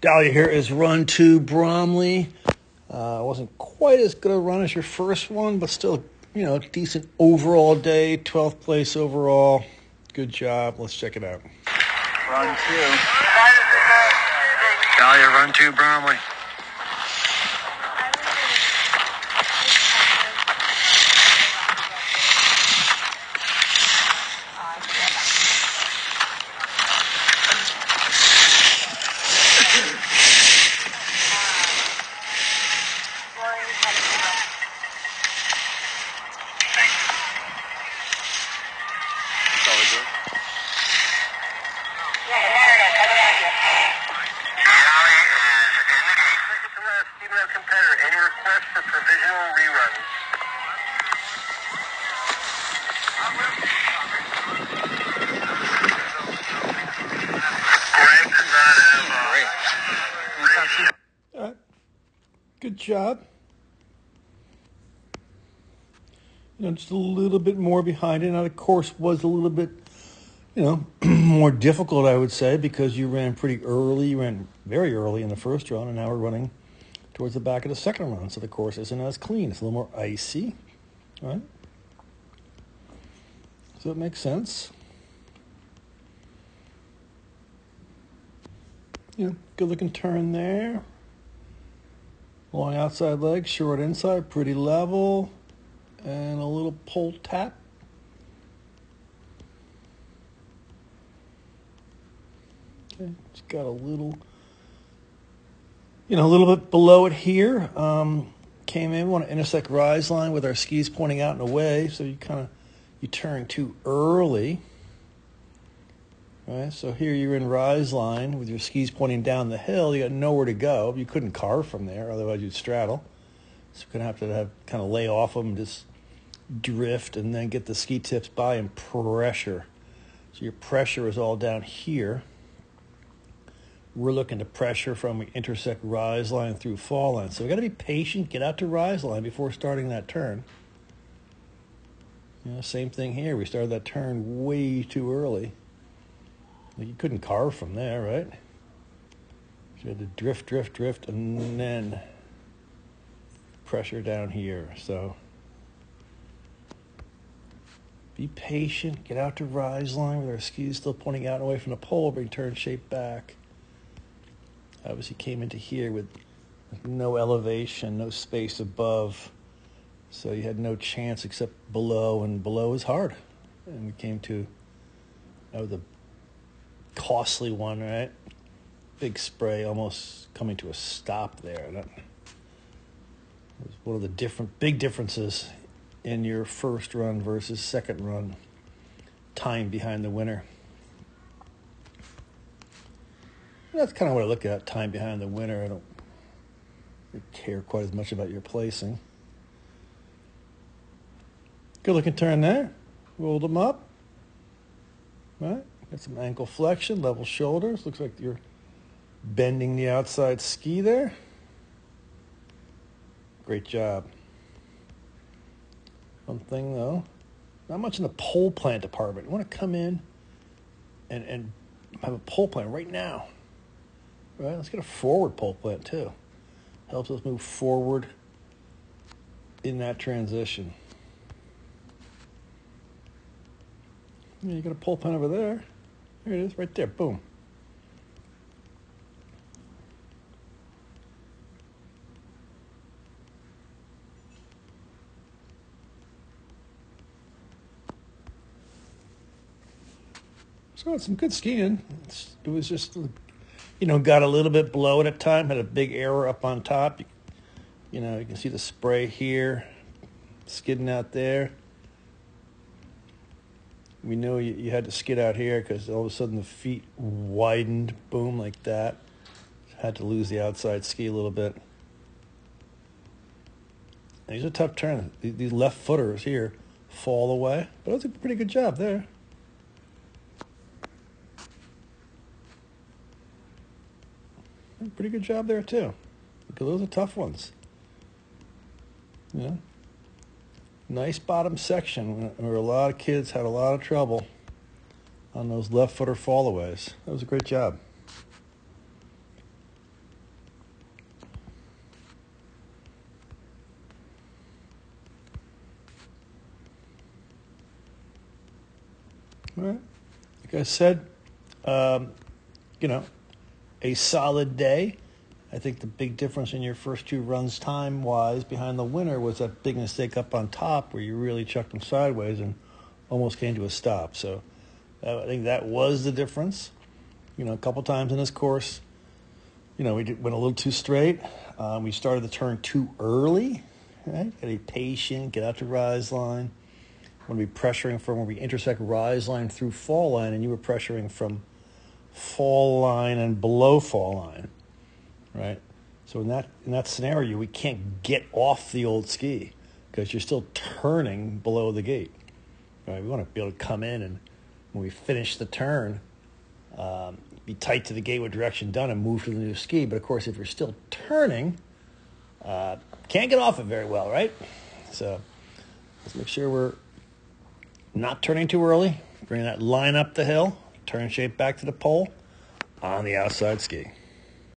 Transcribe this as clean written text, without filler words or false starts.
Dahlia here is run 2 Bromley. Wasn't quite as good a run as your first one, but still, decent overall day. 12th place overall. Good job. Let's check it out. Run 2. Dahlia, run 2 Bromley. Competitor, any request for provisional reruns? Greg does not have Good job. Just a little bit more behind it. Now the course was a little bit, more difficult, I would say, because you ran pretty early. You ran very early in the first run, and now we're running towards the back of the second run, so the course isn't as clean. It's a little more icy, right? So it makes sense. Good looking turn there. Long outside leg, short inside, pretty level, and a little pull tap. Okay, it's got a little bit below it here. Came in, want to intersect rise line with our skis pointing out and away, so you turn too early. Right, so here you're in rise line with your skis pointing down the hill. You got nowhere to go. You couldn't carve from there, otherwise you'd straddle. So you're going to have kind of lay off them, just drift, and then get the ski tips by and pressure. So your pressure is all down here. We're looking to pressure from we intersect rise line through fall line. So we got to be patient, get out to rise line before starting that turn. Same thing here. We started that turn way too early. You couldn't carve from there, right? So you had to drift, and then pressure down here. So be patient, get out to rise line with our skis still pointing out and away from the pole, bring turn shape back. Obviously came into here with no elevation, no space above, so you had no chance except below, and below is hard. And we came to the costly one, right? Big spray, almost coming to a stop there. That was one of the big differences in your first run versus second run time behind the winner. That's kind of what I look at, time behind the winner. I don't really care quite as much about your placing. Good looking turn there. Rolled them up. Right? Got some ankle flexion, level shoulders. Looks like you're bending the outside ski there. Great job. One thing though, not much in the pole plant department. You want to come in and have a pole plant right now. Right, let's get a forward pole plant too. Helps us move forward in that transition. You got a pole plant over there. There it is, right there. Boom. So it's some good skiing. It was just, got a little bit below it at time. Had a big error up on top. You can see the spray here, skidding out there. We know you had to skid out here because all of a sudden the feet widened, boom, like that. Had to lose the outside ski a little bit. And these are tough turns. These left footers here fall away, but it was a pretty good job there. Pretty good job there too. Because those are tough ones. Nice bottom section where a lot of kids had a lot of trouble on those left footer fallaways. That was a great job. All right. Like I said, you know, a solid day. I think the big difference in your first two runs time-wise behind the winner was that big mistake up on top where you really chucked them sideways and almost came to a stop. So I think that was the difference. You know, a couple times in this course, you know, went a little too straight. We started the turn too early, right? Got to be patient, get out to rise line. Want to be pressuring from where we intersect rise line through fall line, and you were pressuring from fall line and below fall line, right? So in that scenario, we can't get off the old ski because you're still turning below the gate, right? We want to be able to come in and when we finish the turn, be tight to the gate with direction done and move to the new ski. But of course, if you're still turning, can't get off it very well, right? So let's make sure we're not turning too early. Bring that line up the hill, turn shape back to the pole on the outside ski.